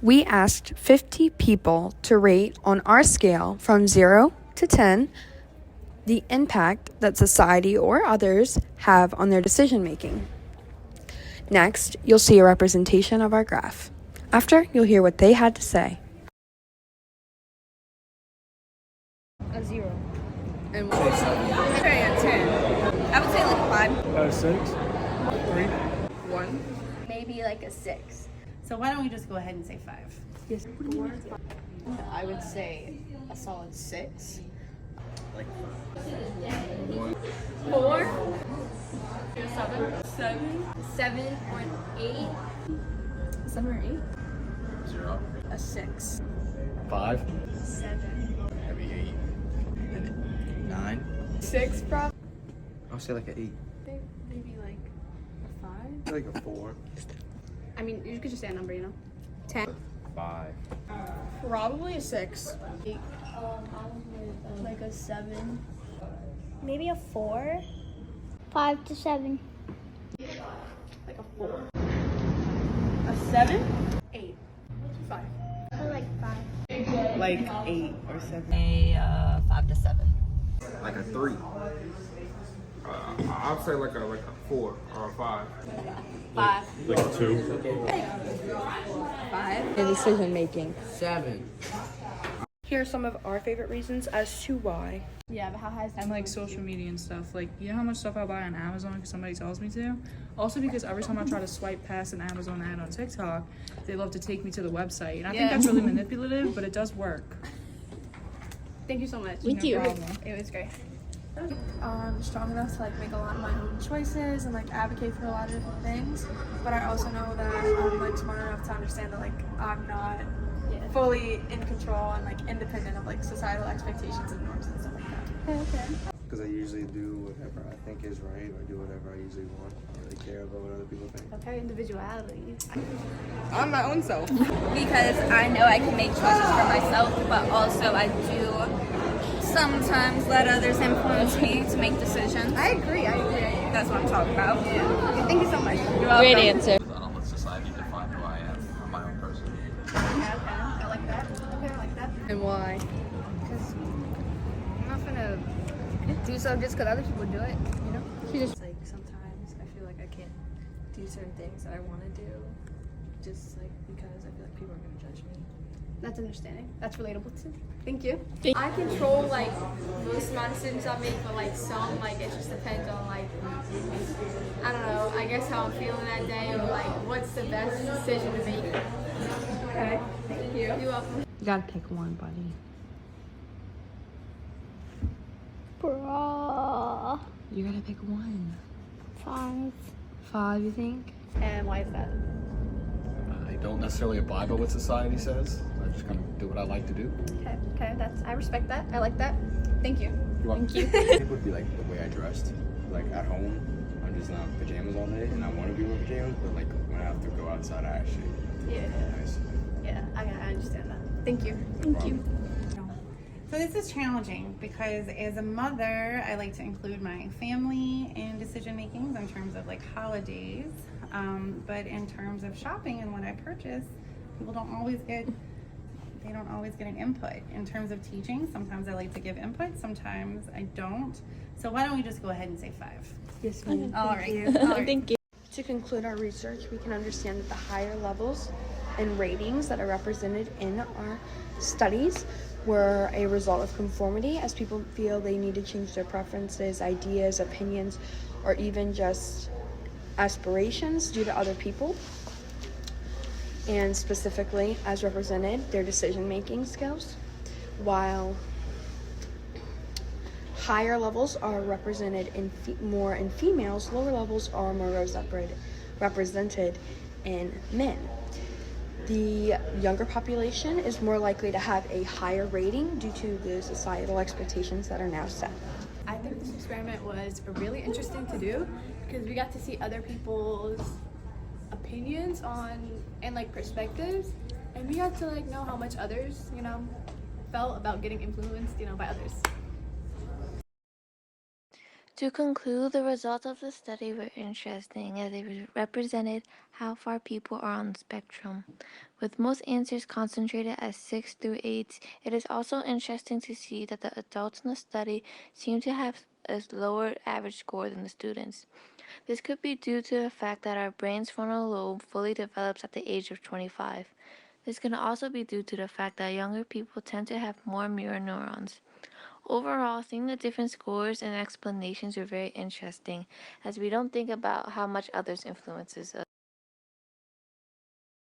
We asked 50 people to rate on our scale from 0 to 10 the impact that society or others have on their decision making. Next, you'll see a representation of our graph. After, you'll hear what they had to say. A 0. And I'd say a 10. I would say like a 5. 6, 3. 1. Maybe like a 6. So why don't we just go ahead and say 5? Yes. I would say a solid 6. Like 4. 7. 7 or an 8. 7 or 8. 0. A 6. 5. 7. Maybe 8. 9. 6 probably. I'll say like an Maybe like a 5. 8. Like a 4. I mean, you could just say a number, you know. 10. 5. Probably a 6. 8. Like a 7. Maybe a 4. 5 to 7. Like a 4. A 7. 8. 5. I like 5. Like 8 or 7. A 5 to 7. Like a 3. I'll say like a 4 or a 5. 5. Like a 2. 5. In decision making. 7. Here are some of our favorite reasons as to why. Yeah, but how high is And like social media and stuff, like you know how much stuff I buy on Amazon because somebody tells me to. Also because every time I try to swipe past an Amazon ad on TikTok, they love to take me to the website, and I think that's really manipulative, but it does work. Thank you so much. Thank No you. problem. It was great. Strong enough to like make a lot of my own choices and like advocate for a lot of different things, but I also know that I'm like smart enough to understand that like I'm not fully in control and like independent of like societal expectations and norms and stuff like that. Okay. Because I usually do whatever I think is right, or do whatever I usually want. I don't really care about what other people think. Okay, individuality. I'm my own self. Because I know I can make choices for myself, but also I do sometimes let others influence me to make decisions. I agree. That's what I'm talking about. Okay, thank you so much. You're welcome. Great answer. I don't let society define who I am. I'm my own person. Okay, I like that. Okay, I like that. And why? Because I'm not gonna do so just because other people do it, you know? It's like sometimes I feel like I can't do certain things that I want to do just like because I feel like people are going to judge me. That's understanding. That's relatable too. Thank you. I control like most amount of decisions I make, but like some like it just depends on like I don't know. I guess how I'm feeling that day or like what's the best decision to make. Okay, thank you. You're welcome. You gotta pick one, buddy. Bruh. You gotta pick one. 5. 5, you think? And why is that? I don't necessarily abide by what society says. I just kind of do what I like to do. Okay, I respect that. I like that. Thank you. Thank you. It would be like the way I dressed. Like at home, I'm just not pajamas all day, and I want to be with pajamas, but like when I have to go outside, I actually nice. Yeah, I understand that. Thank you. Thank you. So this is challenging because as a mother, I like to include my family in decision makings in terms of like holidays. But in terms of shopping and what I purchase, people don't always get an input. In terms of teaching, sometimes I like to give input, sometimes I don't. So why don't we just go ahead and say 5? Yes, ma'am. All right. Thank you. To conclude our research, we can understand that the higher levels and ratings that are represented in our studies were a result of conformity, as people feel they need to change their preferences, ideas, opinions, or even just aspirations due to other people, and specifically as represented their decision-making skills. While higher levels are represented more in females, lower levels are more represented in men. The younger population is more likely to have a higher rating due to the societal expectations that are now set. I think this experiment was really interesting to do because we got to see other people's opinions on and like perspectives, and we got to like know how much others, you know, felt about getting influenced, you know, by others. To conclude, the results of the study were interesting as they represented how far people are on the spectrum. With most answers concentrated at 6 through 8, it is also interesting to see that the adults in the study seem to have a lower average score than the students. This could be due to the fact that our brain's frontal lobe fully develops at the age of 25. This can also be due to the fact that younger people tend to have more mirror neurons. Overall, seeing the different scores and explanations were very interesting, as we don't think about how much others influences us.